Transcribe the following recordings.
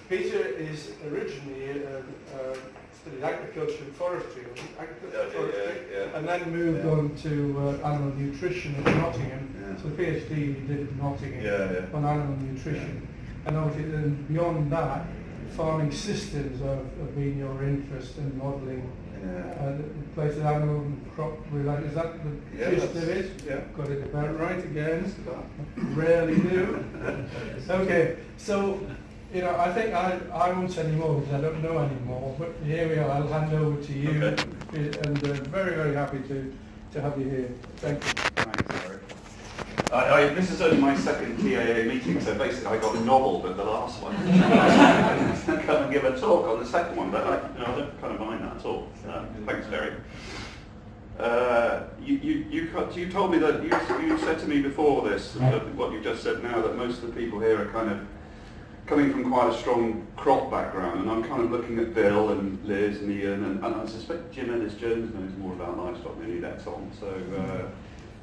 Peter is originally studied agriculture and forestry, and then moved on to animal nutrition at Nottingham. So the PhD he did at Nottingham on animal nutrition. And obviously then beyond that, farming systems have been your interest in modelling. Places animal and crop related. Is that the gist of it? Yeah. Got it about right again. Rarely do. Okay, so I think I won't say any more because I don't know any more. But here we are. I'll hand over to you, and very, very happy to have you here. Thank you. Thanks, Eric. This is only my second TAA meeting, so basically I got nobbled at the last one. I can't give a talk on the second one, but I don't kind of mind that at all. Thanks, Eric. You told me that you said to me before this, what you just said now, that most of the people here are kind of coming from quite a strong crop background, and I'm kind of looking at Bill and Liz and Ian, and I suspect Jim Ellis-Jones knows more about livestock than he lets on. So,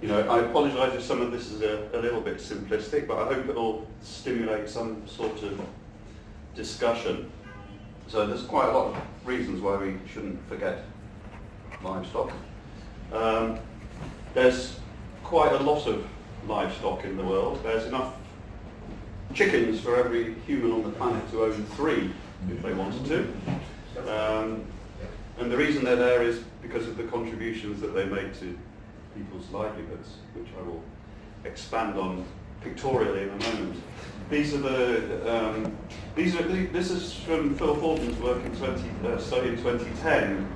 I apologise if some of this is a little bit simplistic, but I hope it will stimulate some sort of discussion. So there's quite a lot of reasons why we shouldn't forget livestock. There's quite a lot of livestock in the world. There's enough chickens for every human on the planet to own 3 if they wanted to. And the reason they're there is because of the contributions that they make to people's livelihoods, which I will expand on pictorially in a moment. This is from Phil Fulton's work in 2010,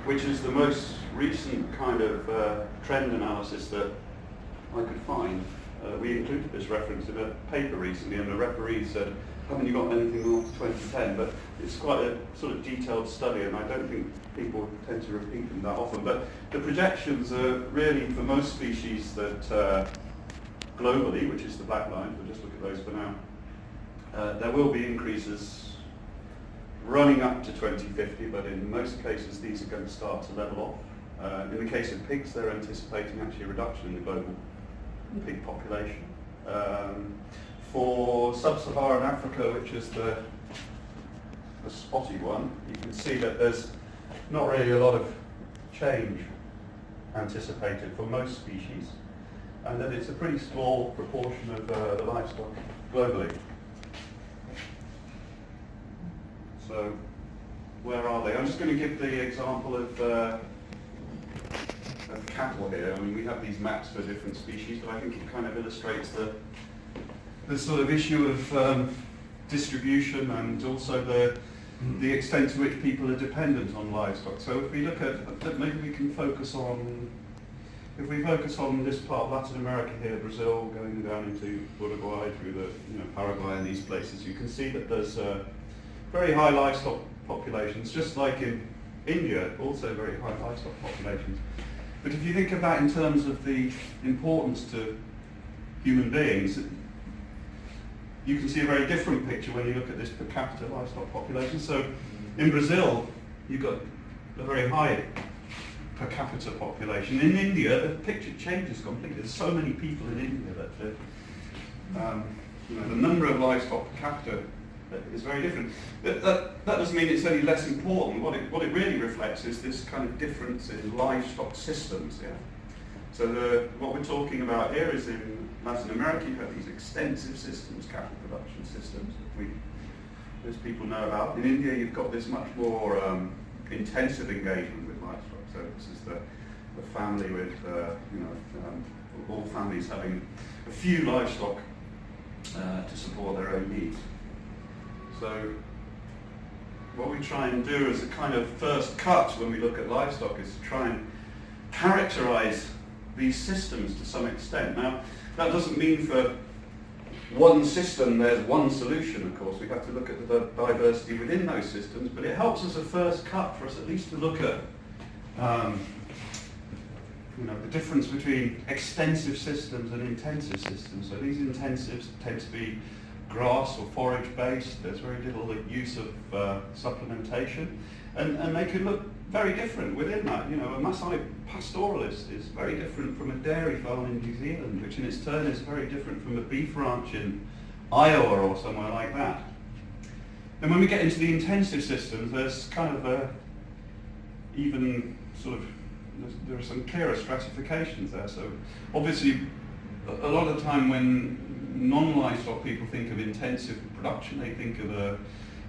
which is the most recent kind of trend analysis that I could find. We included this reference in a paper recently, and the referee said, haven't you got anything after 2010? But it's quite a sort of detailed study, and I don't think people tend to repeat them that often. But the projections are really for most species that globally, which is the black line, we'll just look at those for now, there will be increases running up to 2050, but in most cases these are going to start to level off. In the case of pigs, they're anticipating actually a reduction in the global pig population. For sub-Saharan Africa, which is the spotty one, you can see that there's not really a lot of change anticipated for most species, and that it's a pretty small proportion of the livestock globally. So, where are they? I'm just going to give the example of cattle here. I mean, we have these maps for different species, but I think it kind of illustrates the sort of issue of distribution, and also the extent to which people are dependent on livestock. So if we look at, maybe we can focus on, if we focus on this part of Latin America here, Brazil, going down into Uruguay, through the Paraguay and these places, you can see that there's very high livestock populations, just like in India, also very high livestock populations. But if you think of that in terms of the importance to human beings, you can see a very different picture when you look at this per capita livestock population. So in Brazil, you've got a very high per capita population. In India, the picture changes completely. There's so many people in India that the number of livestock per capita is very different. That doesn't mean it's any less important. What it really reflects is this kind of difference in livestock systems. Yeah? So what we're talking about here is in Latin America, you have these extensive systems, cattle production systems that most people know about. In India, you've got this much more intensive engagement with livestock. So this is the family with all families having a few livestock to support their own needs. So what we try and do as a kind of first cut when we look at livestock is to try and characterize these systems to some extent. Now, that doesn't mean for one system there's one solution, of course. We have to look at the diversity within those systems, but it helps as a first cut for us at least to look at the difference between extensive systems and intensive systems. So these intensives tend to be grass or forage based. There's very little use of supplementation, and they can look very different within that. A Maasai pastoralist is very different from a dairy farm in New Zealand, which in its turn is very different from a beef ranch in Iowa or somewhere like that. Then when we get into the intensive systems, there's kind of even sort of, there are some clearer stratifications there. So obviously, a lot of the time when non-livestock people think of intensive production, they think of an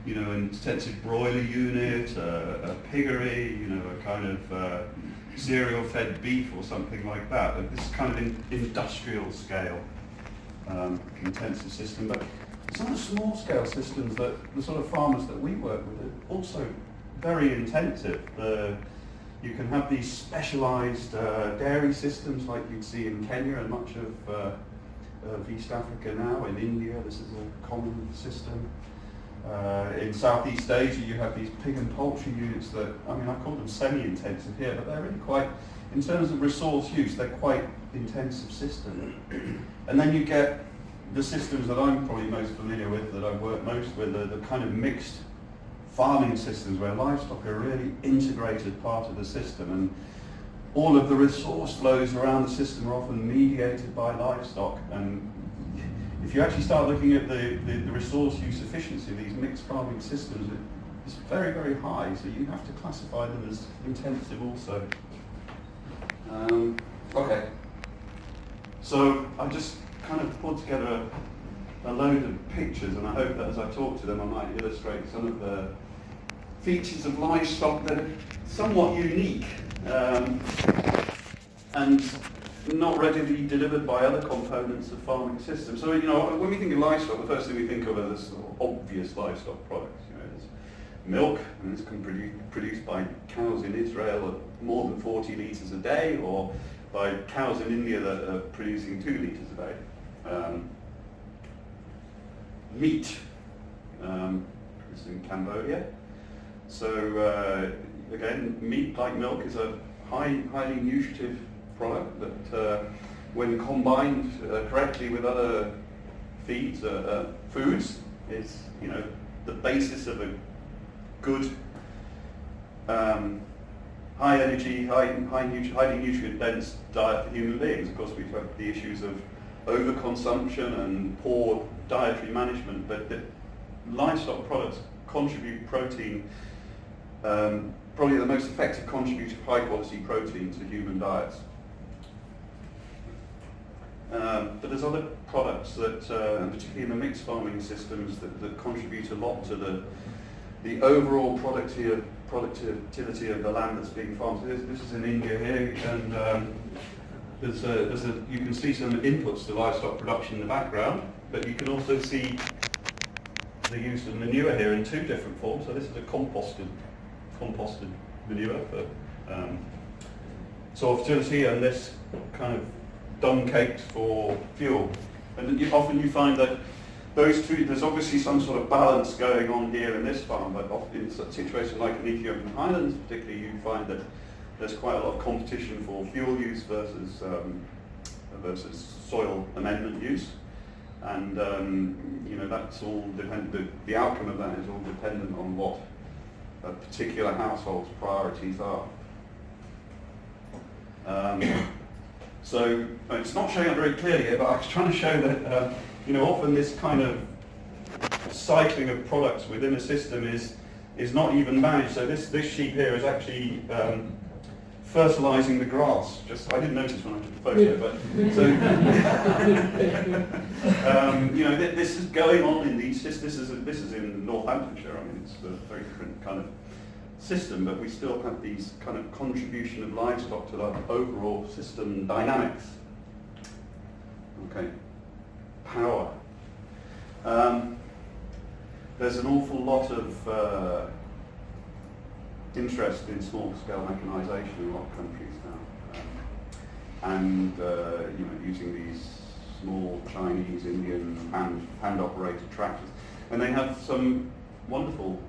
intensive broiler unit, a piggery, a kind of cereal-fed beef or something like that. This kind of industrial scale intensive system. But some of the small-scale systems that the sort of farmers that we work with are also very intensive. You can have these specialised dairy systems like you'd see in Kenya and much of East Africa now. In India, this is a common system. In Southeast Asia, you have these pig and poultry units that, I call them semi-intensive here, but they're really quite, in terms of resource use, they're quite intensive systems. And then you get the systems that I'm probably most familiar with, that I've worked most with, the kind of mixed farming systems where livestock are a really integrated part of the system, and all of the resource flows around the system are often mediated by livestock. And if you actually start looking at the resource use efficiency of these mixed farming systems, it's very, very high, so you have to classify them as intensive also. Okay, so I just kind of put together a load of pictures, and I hope that as I talk to them I might illustrate some of the features of livestock that are somewhat unique and not readily delivered by other components of farming systems. So, when we think of livestock, the first thing we think of are the sort of obvious livestock products. There's milk, and this can be produced by cows in Israel at more than 40 litres a day, or by cows in India that are producing 2 litres a day. Meat, this is in Cambodia. So again, meat, like milk, is a highly nutritive product that, when combined correctly with other foods, is the basis of a good, high energy, highly nutrient dense diet for human beings. Of course, we've had the issues of overconsumption and poor dietary management, but the livestock products contribute protein, probably the most effective contributor of high quality protein to human diets. But there's other products that, and particularly in the mixed farming systems, that contribute a lot to the overall productivity of the land that's being farmed. So this is in India here, and you can see some inputs to livestock production in the background, but you can also see the use of manure here in 2 different forms. So this is a composted manure for soil fertility, and this kind of dung caked for fuel. And often you find that those two, there's obviously some sort of balance going on here in this farm, but often in a situation like in Ethiopian highlands particularly, you find that there's quite a lot of competition for fuel use versus soil amendment use. And that's all dependent, the outcome of that is all dependent on what a particular household's priorities are. So it's not showing up very clearly here, but I was trying to show that often this kind of cycling of products within a system is not even managed. So this sheep here is actually fertilising the grass. I didn't notice when I took the photo, but so this is going on in these systems. This is in Northamptonshire. It's a very different kind of system, but we still have these kind of contribution of livestock to the overall system dynamics. Okay, power. There's an awful lot of interest in small-scale mechanisation in a lot of countries now, and using these small Chinese, Indian hand-operated tractors, and they have some wonderful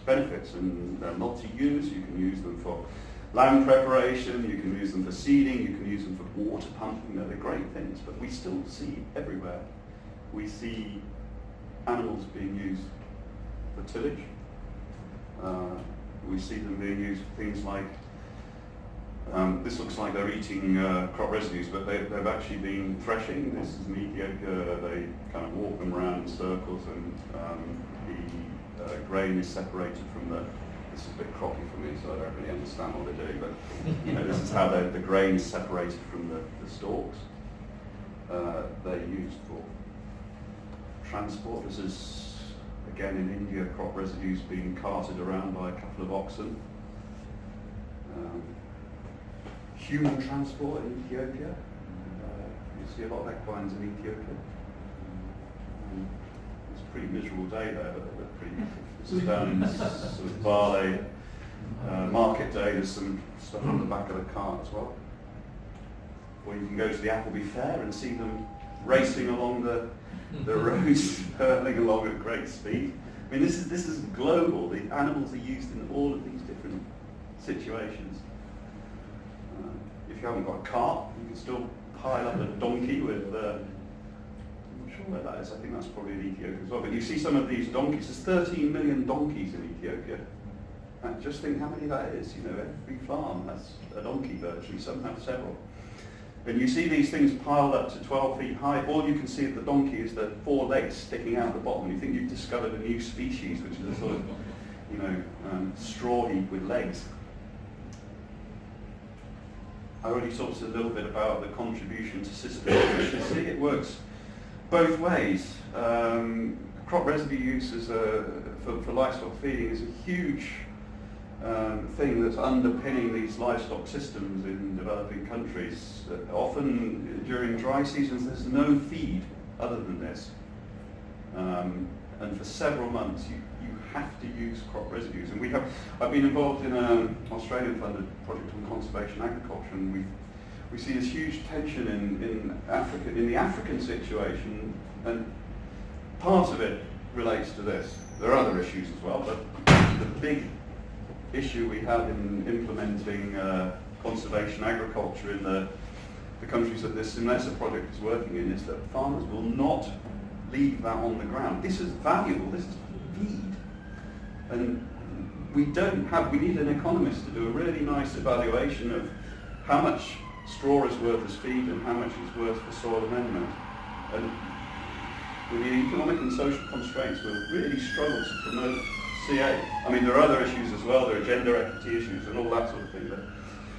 benefits, and they're multi-use. You can use them for land preparation, you can use them for seeding, you can use them for water pumping. They're great things, but we still see everywhere. We see animals being used for tillage. We see them being used for things like, this looks like they're eating crop residues, but they've actually been threshing. This is mediocre. They kind of walk them around in circles, and grain is separated from the, this is a bit croppy for me, so I don't really understand what they're doing, but this is how the grain is separated from the stalks. They're used for transport. This is, again in India, crop residues being carted around by a couple of oxen. Human transport in Ethiopia. You see a lot of equines in Ethiopia. It's a pretty miserable day there, but they're pretty. This is down in sort of Bali market day. There's some stuff on the back of the cart as well. Or you can go to the Appleby Fair and see them racing along the roads, hurtling along at great speed. I mean, this is global. The animals are used in all of these different situations. If you haven't got a cart, you can still pile up a donkey with. I'm not sure where that is. I think that's probably in Ethiopia as well. But you see some of these donkeys. There's 13 million donkeys in Ethiopia. And just think how many that is. Every farm has a donkey virtually. Some have several. And you see these things piled up to 12 feet high. All you can see of the donkey is the 4 legs sticking out the bottom. You think you've discovered a new species, which is a sort of, straw heap with legs. I already talked a little bit about the contribution to system efficiency. It works both ways. Crop residue use for livestock feeding is a huge thing that's underpinning these livestock systems in developing countries. Often during dry seasons there's no feed other than this. And for several months you have to use crop residues. And I've been involved in an Australian funded project on conservation agriculture, and we see this huge tension in Africa, in the African situation, and part of it relates to this. There are other issues as well, but the big issue we have in implementing conservation agriculture in the countries that this Simlesa project is working in is that farmers will not leave that on the ground. This is valuable, this is feed. And we need an economist to do a really nice evaluation of how much straw is worth as feed and how much is worth for soil amendment. And with the economic and social constraints, we'll really struggle to promote CA. I mean, there are other issues as well. There are gender equity issues and all that sort of thing.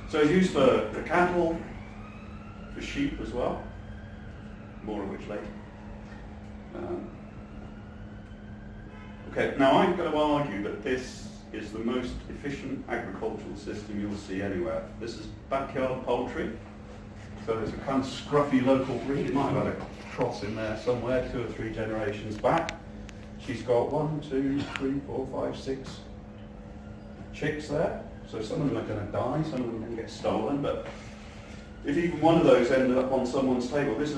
So it's used for cattle, for sheep as well, more of which later. Okay, now I'm going to argue that this is the most efficient agricultural system you'll see anywhere. This is backyard poultry. So there's a kind of scruffy local breed. It might have had a cross in there somewhere 2 or 3 generations back. She's got 1, 2, 3, 4, 5, 6 chicks there. So some of them are going to die, some of them are going to get stolen, but if even one of those ended up on someone's table, this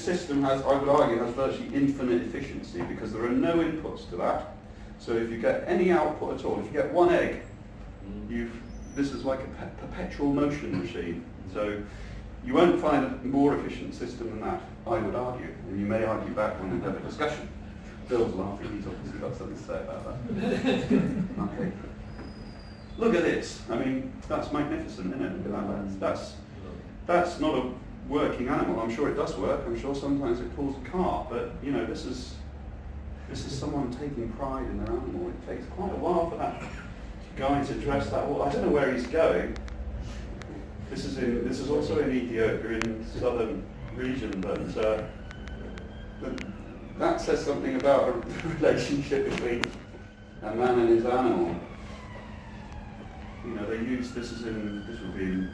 system has, I would argue, has virtually infinite efficiency because there are no inputs to that. So if you get any output at all, if you get 1 egg, this is like a perpetual motion machine. So you won't find a more efficient system than that, I would argue. And you may argue back when we have a discussion. Bill's laughing, he's obviously got something to say about that. Okay. Look at this. I mean, that's magnificent, isn't it? Look at that. That's not a working animal. I'm sure it does work. I'm sure sometimes it pulls a cart, but this is someone taking pride in their animal. It takes quite a while for that guy to dress that. Well, I don't know where he's going. This is also in Ethiopia, in the southern region, but that says something about a relationship between a man and his animal. They use this would be in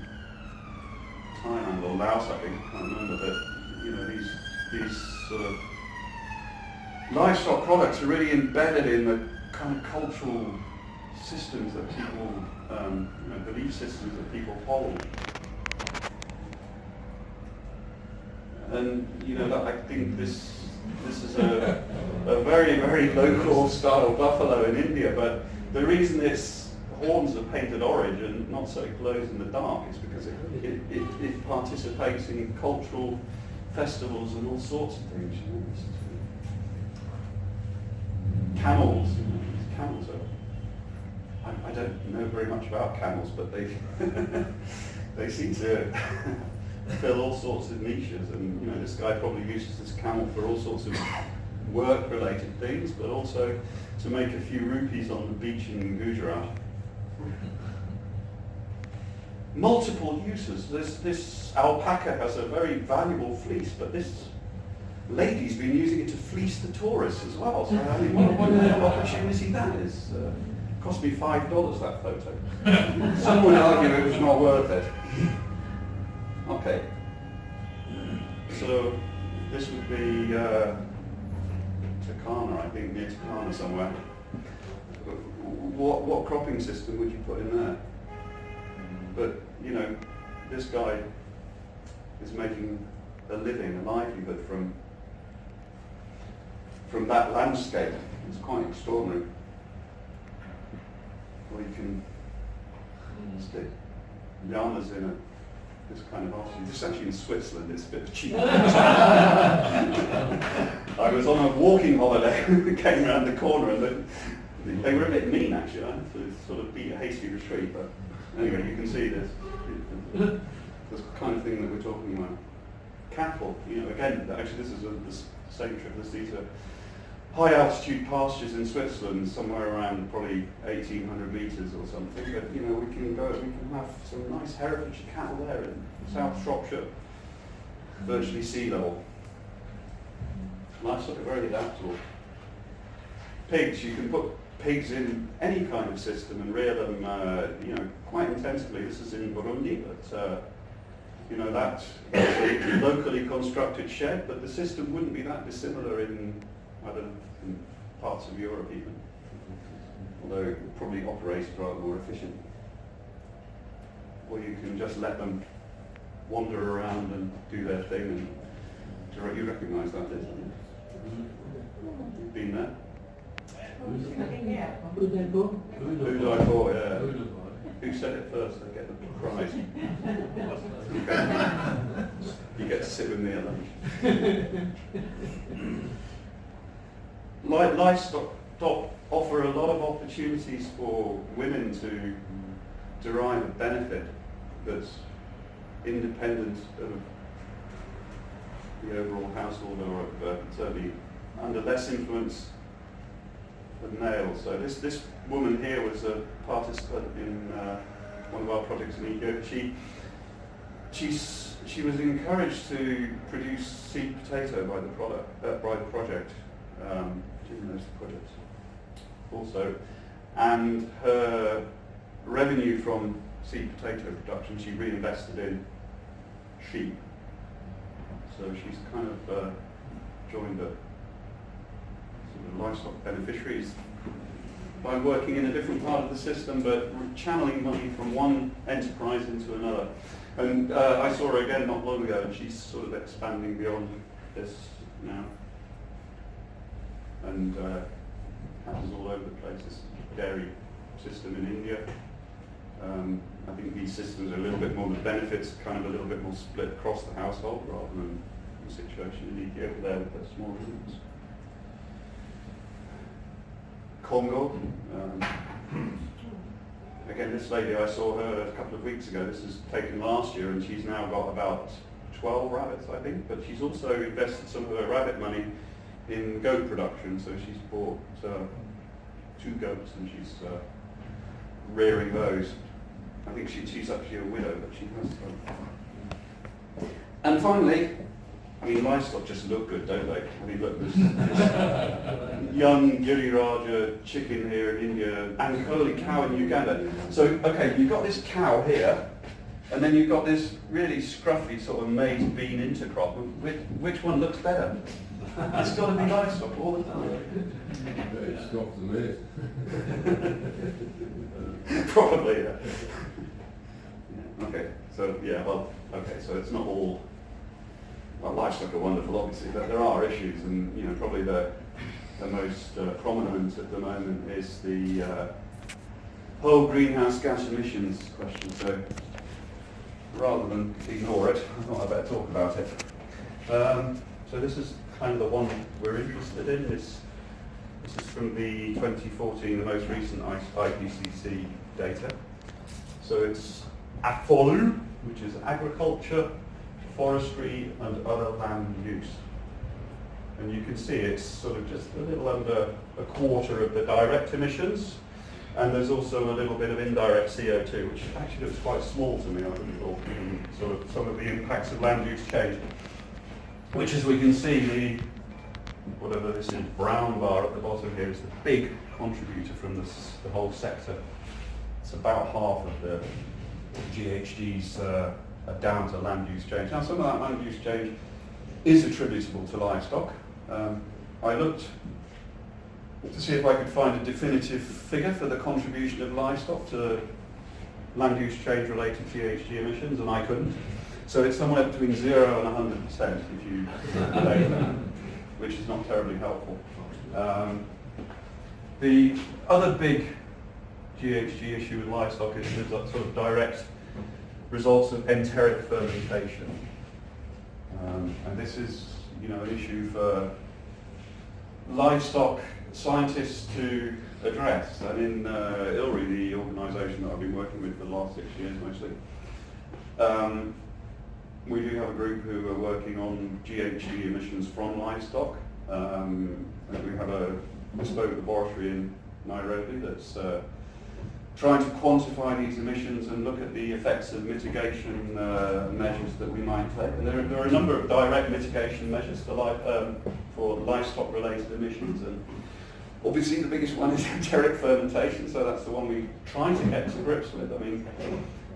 Thailand or Laos, I think, I can't remember, but these sort of livestock products are really embedded in the kind of cultural systems that people, belief systems that people hold. And I think this is a very, very local style buffalo in India, but the reason its horns are painted orange and not so it glows in the dark is because it participates in cultural festivals and all sorts of things. Camels. Camels are, I don't know very much about camels, but they they seem to fill all sorts of niches, and this guy probably uses this camel for all sorts of work-related things, but also to make a few rupees on the beach in Gujarat. Multiple uses. This alpaca has a very valuable fleece, but this lady's been using it to fleece the tourists as well. So I mean, what an opportunity that is. Cost me $5 that photo. Some would argue it was not worth it. Okay. So this would be Takana, I think, near Takana somewhere. What cropping system would you put in there? But, you know, this guy is making a living, a livelihood from that landscape. It's quite extraordinary. Or you can stick llamas in this kind of offering. This is actually in Switzerland, it's a bit cheap. I was on a walking holiday and came around the corner and they were a bit mean actually. I had to sort of beat a hasty retreat, but anyway, you can see this kind of thing that we're talking about. Cattle, you know, again, actually this is the same trip as these are high altitude pastures in Switzerland, somewhere around probably 1,800 metres or something. But you know, we can have some nice heritage cattle there in South Shropshire, virtually sea level. Livestock are very adaptable. Pigs, you can put pigs in any kind of system and rear them, you know, quite intensively. This is in Burundi, but you know, that's a locally constructed shed, but the system wouldn't be that dissimilar in, I don't know, in parts of Europe even, although it probably operates rather more efficient. Or you can just let them wander around and do their thing, and you recognise that, don't you? You've been there? Who I bought, yeah. Who said it first? I get the prize. Okay. You get to sit with me at lunch. Livestock offer a lot of opportunities for women to derive a benefit that's independent of the overall household, or certainly under less influence of males. So this woman here was a participant in one of our projects in Ethiopia. She was encouraged to produce seed potato by the project, during those projects also, and her revenue from seed potato production she reinvested in sheep. So she's kind of joined the sort of livestock beneficiaries by working in a different part of the system, but channeling money from one enterprise into another. And I saw her again not long ago, and she's sort of expanding beyond this now. And happens all over the place. This dairy system in India. I think these systems are a little bit more, the benefits kind of a little bit more split across the household rather than the situation in Ethiopia there with the small units. Congo. Again, this lady, I saw her a couple of weeks ago. This is taken last year, and she's now got about 12 rabbits, I think. But she's also invested some of her rabbit money in goat production. So she's bought 2 goats, and she's rearing those. I think she's actually a widow, but she has. And finally, I mean, livestock just look good, don't they? I mean, look, there's young Giriraja chicken here in India, and Ankoli cow in Uganda. So, okay, you've got this cow here, and then you've got this really scruffy sort of maize bean intercrop. Which one looks better? It's got to be livestock all the time. It's got the maize. Probably, yeah. Okay, so yeah, well, okay, so it's not all. Well, livestock are wonderful, obviously, but there are issues, and you know, probably the most prominent at the moment is the whole greenhouse gas emissions question. So rather than ignore it, I thought I'd better talk about it. So this is kind of the one we're interested in. This is from the 2014, the most recent IPCC data. So it's AFOLU, which is agriculture, forestry and other land use. And you can see it's sort of just a little under a quarter of the direct emissions. And there's also a little bit of indirect CO2, which actually looks quite small to me, I would have thought, given sort of some of the impacts of land use change. Which, as we can see, whatever this is, brown bar at the bottom here is the big contributor from the whole sector. It's about half of the GHGs are down to land use change. Now, some of that land use change is attributable to livestock. I looked to see if I could find a definitive figure for the contribution of livestock to land use change related GHG emissions, and I couldn't. So it's somewhere between 0 and 100% if you calculate that, which is not terribly helpful. The other big GHG issue with livestock is the sort of direct results of enteric fermentation. And this is, an issue for livestock scientists to address. And in ILRI, the organisation that I've been working with for the last 6 years mostly, we do have a group who are working on GHG emissions from livestock. And we have a bespoke laboratory in Nairobi that's trying to quantify these emissions and look at the effects of mitigation measures that we might take. And there are a number of direct mitigation measures for livestock-related emissions. And obviously the biggest one is enteric fermentation, so that's the one we try to get to grips with. I mean,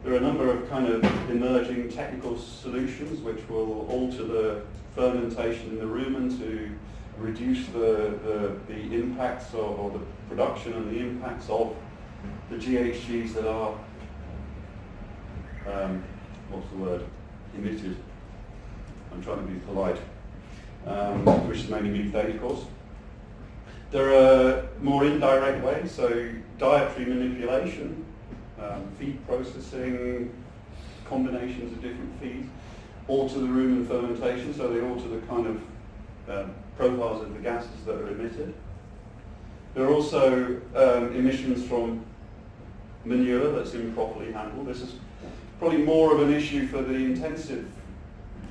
there are a number of kind of emerging technical solutions which will alter the fermentation in the rumen to reduce the impacts or the production and the impacts of the GHGs that are, emitted. I'm trying to be polite, which is mainly methane, of course. There are more indirect ways, so dietary manipulation, feed processing, combinations of different feeds, alter the rumen fermentation, so they alter the kind of profiles of the gases that are emitted. There are also emissions from manure that's improperly handled. This is probably more of an issue for the intensive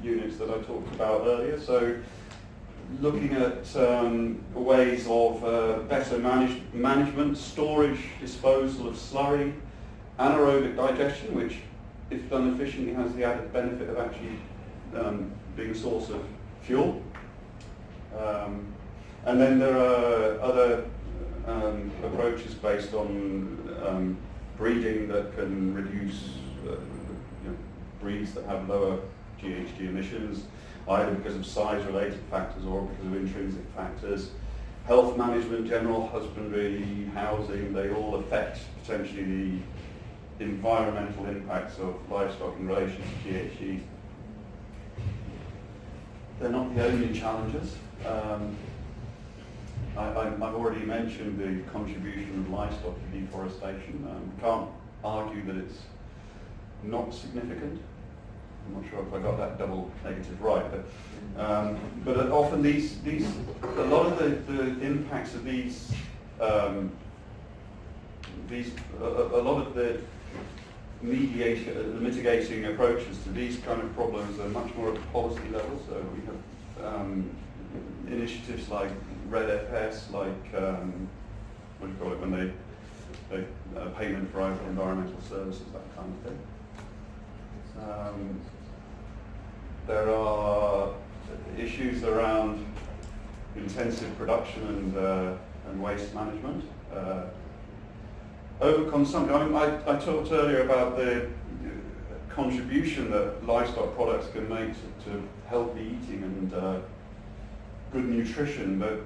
units that I talked about earlier. So looking at ways of better management, storage, disposal of slurry, anaerobic digestion, which if done efficiently has the added benefit of actually being a source of fuel. And then there are other approaches based on breeding that can reduce breeds that have lower GHG emissions, either because of size-related factors or because of intrinsic factors. Health management, general husbandry, housing, they all affect potentially the environmental impacts of livestock in relation to GHGs. They're not the only challenges. I've already mentioned the contribution of livestock to deforestation. Can't argue that it's not significant. I'm not sure if I got that double negative right, but often a lot of the impacts of a lot of the mitigating approaches to these kind of problems are much more at the policy level. So we have initiatives like Red FS, like what do you call it when they payment for environmental services, that kind of thing. There are issues around intensive production and waste management. Overconsumption. I mean, I talked earlier about the contribution that livestock products can make to healthy eating and good nutrition, but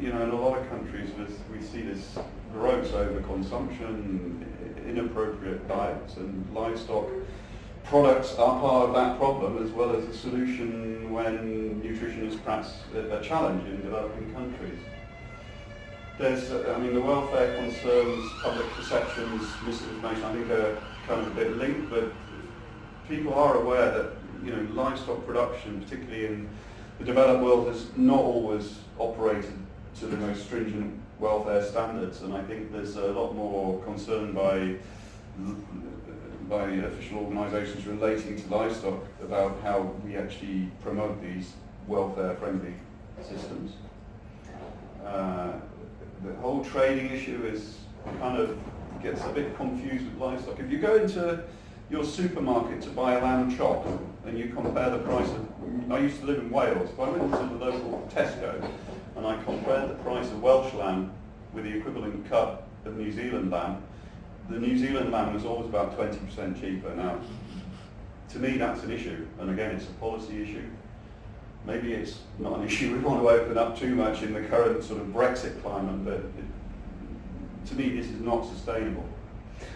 in a lot of countries we see this gross overconsumption, inappropriate diets, and livestock products are part of that problem as well as a solution when nutrition is perhaps a challenge in developing countries. There's, the welfare concerns, public perceptions, misinformation, I think are kind of a bit linked, but people are aware that livestock production, particularly in the developed world, has not always operated to the most stringent welfare standards, and I think there's a lot more concern by official organisations relating to livestock about how we actually promote these welfare-friendly systems. The whole trading issue is kind of gets a bit confused with livestock. If you go into your supermarket to buy a lamb chop and you compare the price of, I used to live in Wales, so I went to the local Tesco and I compared the price of Welsh lamb with the equivalent cut of New Zealand lamb. The New Zealand lamb was always about 20% cheaper. Now, to me that's an issue, and again it's a policy issue. Maybe it's not an issue we want to open up too much in the current sort of Brexit climate, but to me this is not sustainable.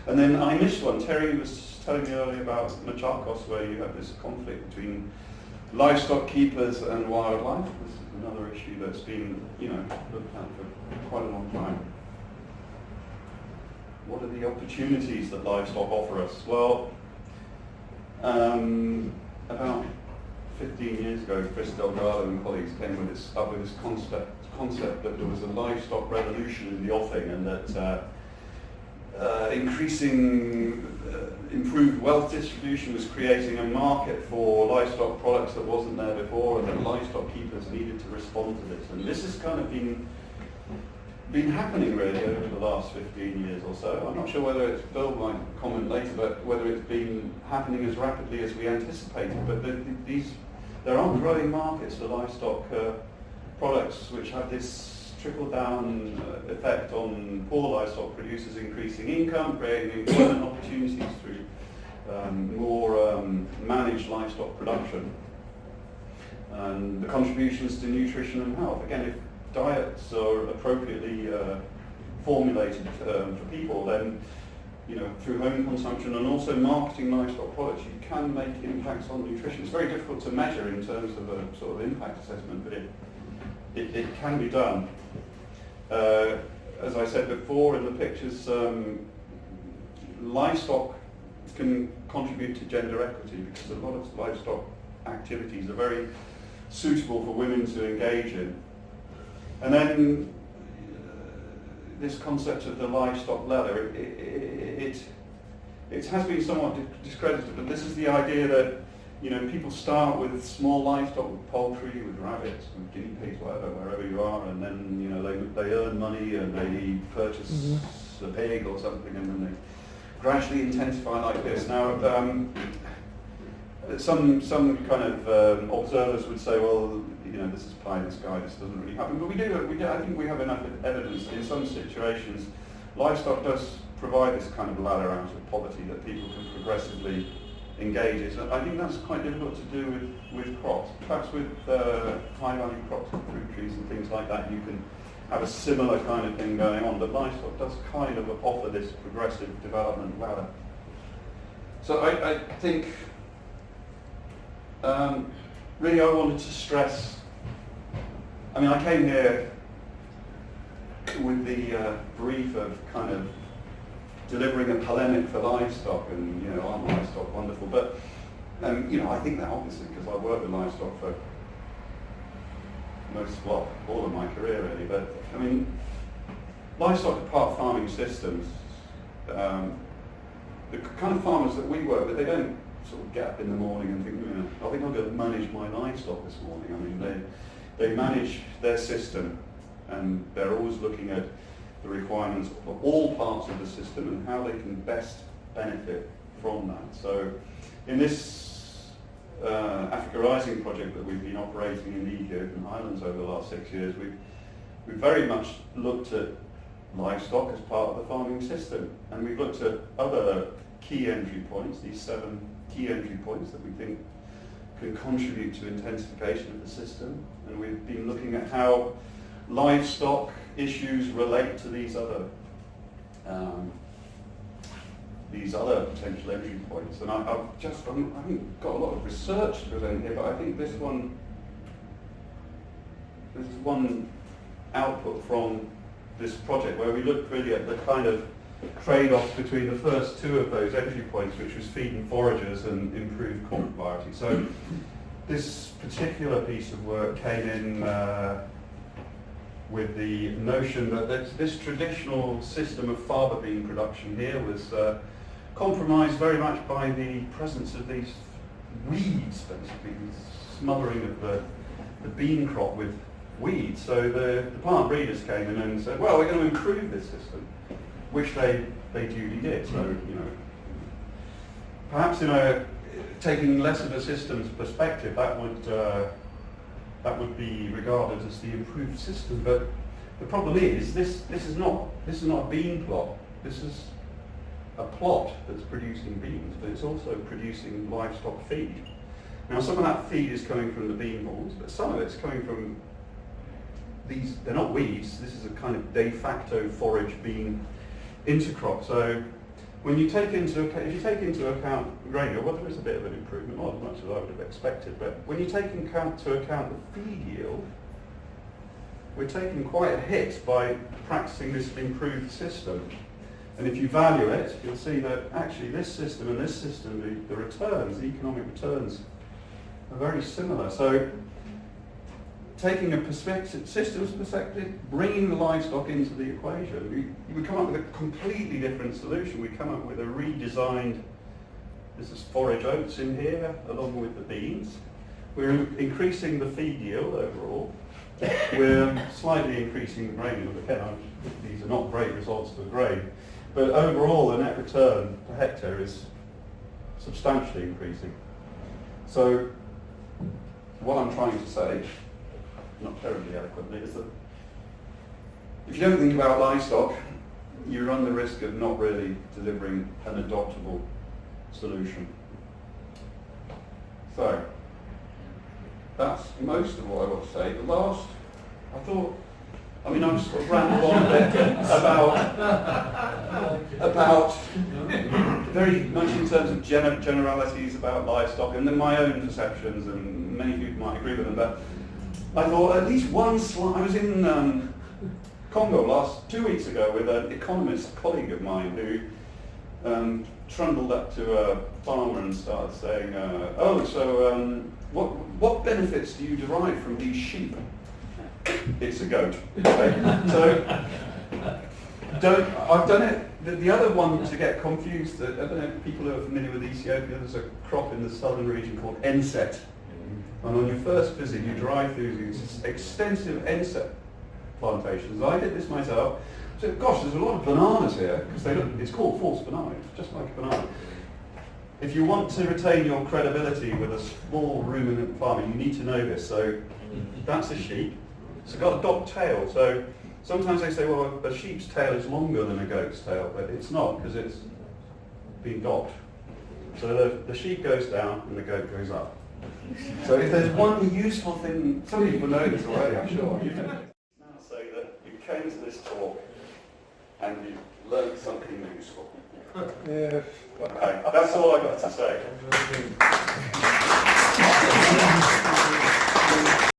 And then I missed one. Terry was telling me earlier about Machakos, where you have this conflict between livestock keepers and wildlife. This is another issue that's been, looked at for quite a long time. What are the opportunities that livestock offer us? Well, about 15 years ago, Chris Delgado and colleagues came up with this concept that there was a livestock revolution in the offing, and that increasing improved wealth distribution was creating a market for livestock products that wasn't there before, and that livestock keepers needed to respond to this. And this has kind of been happening really over the last 15 years or so. I'm not sure whether it's, Bill might comment later, but whether it's been happening as rapidly as we anticipated. But there are growing markets for livestock products which have this trickle-down effect on poor livestock producers, increasing income, creating employment opportunities through more managed livestock production, and the contributions to nutrition and health. Again, if diets are appropriately formulated for people, then through home consumption and also marketing livestock products, you can make impacts on nutrition. It's very difficult to measure in terms of a sort of impact assessment, but it can be done. As I said before in the pictures, livestock can contribute to gender equity, because a lot of livestock activities are very suitable for women to engage in. And then this concept of the livestock ladder, it has been somewhat discredited, but this is the idea that people start with small livestock, with poultry, with rabbits, with guinea pigs, whatever, wherever you are, and then they earn money and they purchase a pig or something, and then they gradually intensify like this. Now, some kind of observers would say, well, this is pie in the sky, this doesn't really happen. But I think we have enough evidence in some situations. Livestock does provide this kind of ladder out of poverty that people can progressively engage in. So I think that's quite difficult to do with crops. Perhaps with high-value crops, and fruit trees and things like that, you can have a similar kind of thing going on. But livestock does kind of offer this progressive development ladder. So I think really I wanted to stress, I came here with the brief of kind of delivering a polemic for livestock, and aren't livestock wonderful? But I think that obviously, because I've worked with livestock for all of my career really. But livestock are part of farming systems. The kind of farmers that we work with, they don't sort of get up in the morning and think, I think I'm going to manage my livestock this morning. They manage their system, and they're always looking at the requirements of all parts of the system and how they can best benefit from that. So in this Africa Rising project that we've been operating in the Ethiopian Highlands over the last 6 years, we've very much looked at livestock as part of the farming system, and we've looked at other key entry points, these 7 key entry points that we think can contribute to intensification of the system, and we've been looking at how livestock issues relate to these other potential entry points. And I haven't got a lot of research to present here, but I think this is one output from this project where we looked really at the kind of trade-off between the first 2 of those entry points, which was feeding foragers and improved crop variety. So this particular piece of work came in with the notion that this traditional system of fava bean production here was compromised very much by the presence of these weeds, basically, smothering of the bean crop with weeds. So the plant breeders came in and said, well, we're going to improve this system, which they duly did. So, you know, perhaps, you know, taking less of a systems perspective, that would be regarded as the improved system. But the problem is, this is not a bean plot. This is a plot that's producing beans, but it's also producing livestock feed. Now, some of that feed is coming from the bean balls, but some of it's coming from these. They're not weeds. This is a kind of de facto forage bean intercrop. So, when you take into account, if you take into account grain, well, there is a bit of an improvement, not as much as I would have expected. But when you take into account the feed yield, we're taking quite a hit by practicing this improved system. And if you value it, you'll see that actually this system and this system, the returns, the economic returns, are very similar. So taking a systems perspective, bringing the livestock into the equation, we come up with a completely different solution. We come up with a redesigned, this is forage oats in here, along with the beans. We're increasing the feed yield overall. We're slightly increasing the grain yield. Again, these are not great results for grain. But overall, the net return per hectare is substantially increasing. So, what I'm trying to say, not terribly eloquently, is that if you don't think about livestock, you run the risk of not really delivering an adoptable solution. So, that's most of what I want to say. The last, I've sort of rambled on a bit about very much in terms of generalities about livestock and then my own perceptions, and many people might agree with them, but I thought at least one slide. I was in Congo 2 weeks ago with an economist colleague of mine who trundled up to a farmer and started saying, what benefits do you derive from these sheep? It's a goat. Okay? So, I've done it. The other one to get confused, I don't know if people are familiar with Ethiopia, there's a crop in the southern region called enset. And on your first visit, you drive through these extensive enset plantations. I did this myself. So, gosh, there's a lot of bananas here, because it's called false banana, just like a banana. If you want to retain your credibility with a small ruminant farmer, you need to know this. So, that's a sheep. It's got a docked tail, so sometimes they say, well, a sheep's tail is longer than a goat's tail, but it's not, because it's been docked. So the sheep goes down and the goat goes up. So if there's one useful thing, some people know this already, I'm sure. You know. Now say that you came to this talk and you learned something useful. Yeah. Okay, that's all I've got to say.